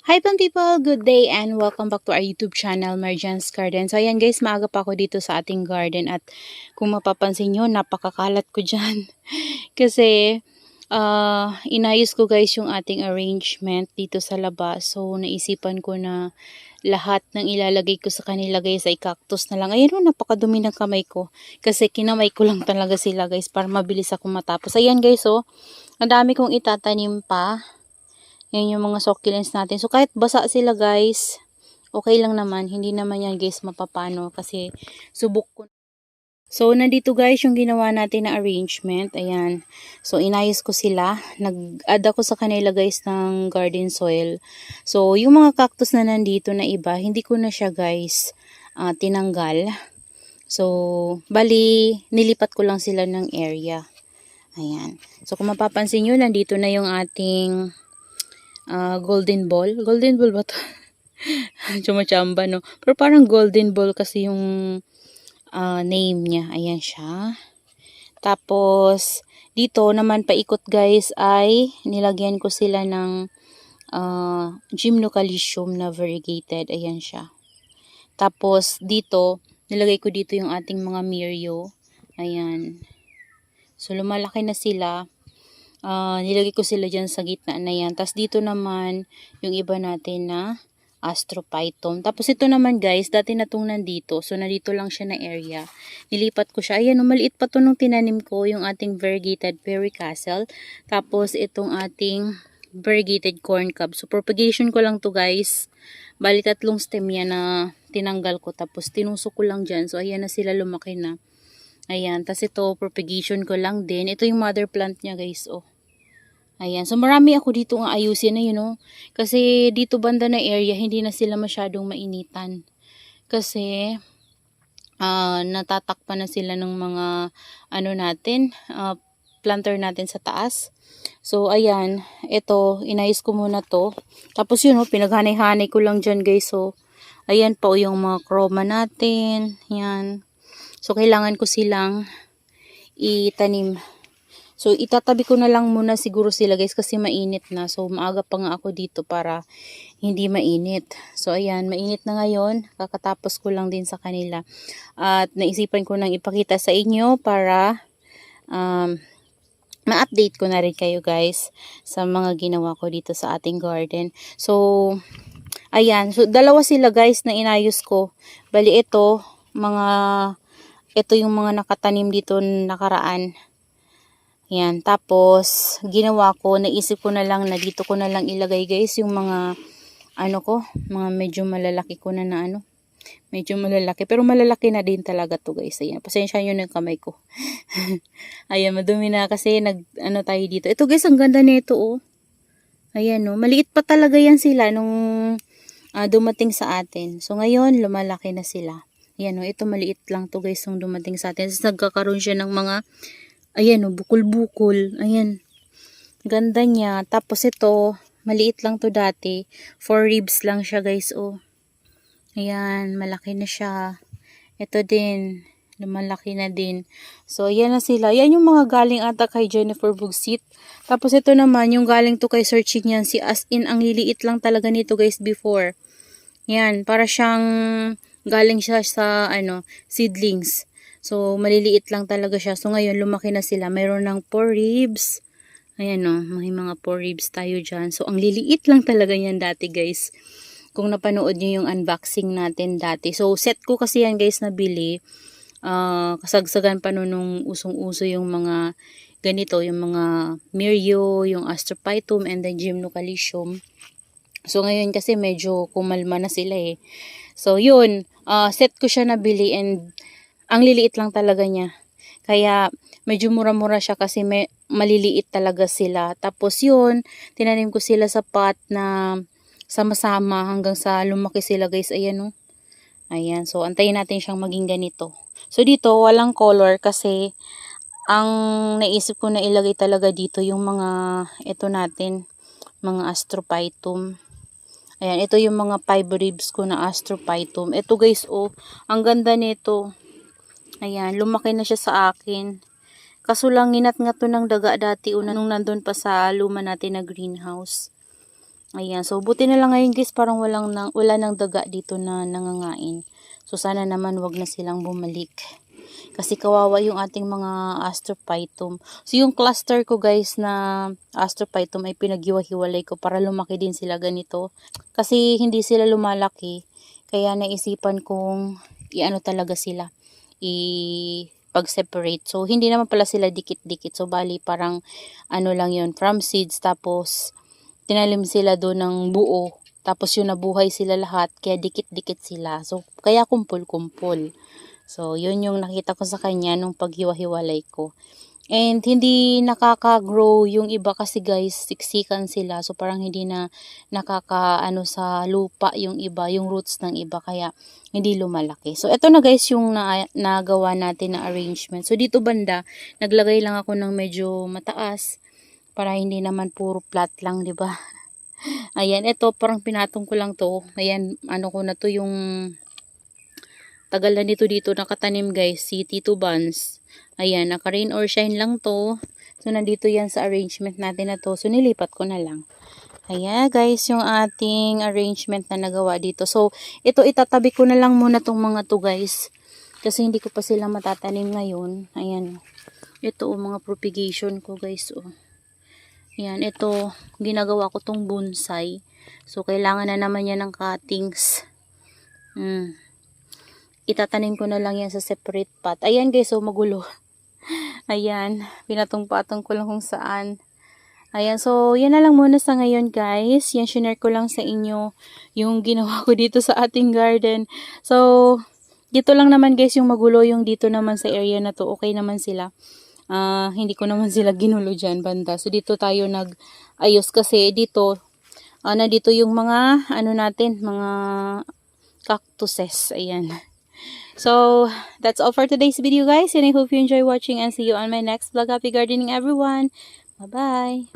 Hi people! Good day and welcome back to our YouTube channel, Marjan's Garden. So ayan guys, maaga pa ako dito sa ating garden at kung mapapansin nyo, napakakalat ko dyan. Kasi inayos ko guys yung ating arrangement dito sa labas. So naisipan ko na lahat ng ilalagay ko sa kanila guys ay cactus na lang. Ayan o, napakadumi ng kamay ko. Kasi kinamay ko lang talaga sila guys para mabilis ako matapos. Ayan guys oh, ang dami kong itatanim pa. Yan yung mga succulents natin. So, kahit basa sila guys, okay lang naman. Hindi naman yan guys mapapano kasi subok ko. So, nandito guys yung ginawa natin na arrangement. Ayan. So, inayos ko sila. Nag-add ako sa kanila guys ng garden soil. So, yung mga cactus na nandito na iba, hindi ko na siya guys tinanggal. So, bali, nilipat ko lang sila ng area. Ayan. So, kung mapapansin nyo, nandito na yung ating golden ball. Golden ball ba to? Chumachamba, no? Pero parang golden ball kasi yung name niya. Ayan siya. Tapos, dito naman paikot guys ay nilagyan ko sila ng gymnocalycium na variegated. Ayan siya. Tapos, dito, nilagay ko dito yung ating mga Mirio. Ayan. So, lumalaki na sila. Nilagay ko sila dyan sa gitna na yan. Tapos dito naman yung iba natin na Astrophytum. Tapos ito naman guys, dati na itong nandito. So nandito lang siya na area. Nilipat ko siya. Ayan, maliit pa ito nung tinanim ko, yung ating variegated pericastle. Tapos itong ating variegated corn cob. So propagation ko lang to guys. Bali 3 stem yan na tinanggal ko. Tapos tinusok ko lang dyan. So ayan na sila, lumaki na. Ayan, tapos ito propagation ko lang din. Ito yung mother plant niya guys, oh. Ayan. So, marami ako dito nga ayusin na yun, no? Kasi dito banda na area, hindi na sila masyadong mainitan. Kasi, natatakpan na sila ng mga, planter natin sa taas. So, ayan. Ito, inayos ko muna to. Tapos yun, no? Pinaghanay-hanay ko lang dyan, guys. So, ayan po yung mga chroma natin. Yan. So, kailangan ko silang itanim. So, itatabi ko na lang muna siguro sila guys kasi mainit na. So, maaga pa nga ako dito para hindi mainit. So, ayan, mainit na ngayon. Kakatapos ko lang din sa kanila. At naisipan ko nang ipakita sa inyo para ma-update ko na rin kayo guys sa mga ginawa ko dito sa ating garden. So, ayan. So, dalawa sila guys na inayos ko. Bali, ito yung mga nakatanim dito nakaraan. Yan, tapos ginawa ko, naisip ko na lang na dito ko na lang ilagay guys yung mga mga medyo malalaki ko na medyo malalaki, pero malalaki na din talaga to guys. Ayan, pasensya nyo ng kamay ko. Ayan, madumi na kasi tayo dito. Ito guys, ang ganda nito oh. Ayan oh, maliit pa talaga yan sila nung dumating sa atin. So ngayon, lumalaki na sila. Ayan oh, ito maliit lang to guys nung dumating sa atin. Tapos nagkakaroon siya ng mga ayan o, bukol-bukol. Ayan. Ganda niya. Tapos ito, maliit lang to dati. 4 ribs lang siya guys o. Ayan, malaki na siya. Ito din, lumalaki na din. So, ayan na sila. Yan yung mga galing ata kay Jennifer Bugsit. Tapos ito naman, yung galing to kay Searching yan. Si as in, ang liliit lang talaga nito guys before. Yan, para siyang galing siya sa seedlings. So, maliliit lang talaga siya. So, ngayon, lumaki na sila. Mayroon ng 4 ribs. Ayan o, may mga 4 ribs tayo dyan. So, ang liliit lang talaga yan dati, guys. Kung napanood nyo yung unboxing natin dati. So, set ko kasi yan, guys, nabili. Kasagsagan pa nung usong-uso yung mga ganito, yung mga Mirio, yung Astrophytum, and then Gymnocalycium. So, ngayon kasi medyo kumalma na sila eh. So, yun. Set ko siya nabili and ang liliit lang talaga niya. Kaya medyo mura-mura siya kasi maliliit talaga sila. Tapos yun, tinanim ko sila sa pot na sama-sama hanggang sa lumaki sila guys. Ayan o. Ayan. So, antayin natin siyang maging ganito. So, dito walang color kasi ang naisip ko na ilagay talaga dito yung mga ito natin, mga Astrophytum. Ayan, ito yung mga 5 ribs ko na Astrophytum. Ito guys, oh, ang ganda nito. Ayan, lumaki na siya sa akin. Kaso lang, nginat nga to ng daga dati una nung nandun pa sa luma natin na greenhouse. Ayan, so buti na lang ngayon guys, parang wala nang daga dito na nangangain. So sana naman wag na silang bumalik. Kasi kawawa yung ating mga astrophytum. So yung cluster ko guys na astrophytum ay pinaghiwa-hiwalay ko para lumaki din sila ganito. Kasi hindi sila lumalaki. Kaya naisipan kong i-ano talaga sila. Pag-separate. So hindi naman pala sila dikit-dikit. So bali parang ano lang yun, from seeds tapos tinalim sila doon ng buo. Tapos yung nabuhay sila lahat, kaya dikit-dikit sila. So, kaya kumpul-kumpul. So, yun yung nakita ko sa kanya nung paghiwa-hiwalay ko. And hindi nakaka-grow yung iba kasi guys, siksikan sila. So, parang hindi na nakaka-ano sa lupa yung iba, yung roots ng iba. Kaya, hindi lumalaki. So, eto na guys yung nagawa natin na arrangement. So, dito banda, naglagay lang ako ng medyo mataas para hindi naman puro flat lang, 'di ba? Ayan, ito parang pinatong ko lang 'to. Ayan, ano ko na 'to yung tagal na dito nakatanim, guys, si Tito Buns. Ayan, naka-rain or shine lang 'to. So nandito 'yan sa arrangement natin na 'to. So nilipat ko na lang. Ayan, guys, yung ating arrangement na nagawa dito. So ito itatabi ko na lang muna tong mga 'to, guys. Kasi hindi ko pa sila matatanim ngayon. Ayan. Ito mga propagation ko, guys, oh. Yan, ito, ginagawa ko tong bonsai. So, kailangan na naman yan ng cuttings. Itatanim ko na lang yan sa separate pot. Ayan guys, so magulo. Ayan, pinatong-patong ko lang kung saan. Ayan, so yan na lang muna sa ngayon guys. Yan, share ko lang sa inyo yung ginawa ko dito sa ating garden. So, dito lang naman guys yung magulo, yung dito naman sa area na to. Okay naman sila. Hindi ko naman sila ginulo dyan banda. So, dito tayo nag-ayos kasi dito, nandito yung mga, ano natin, mga cactuses. Ayan. So, that's all for today's video guys. And I hope you enjoy watching and see you on my next vlog. Happy gardening everyone. Bye-bye.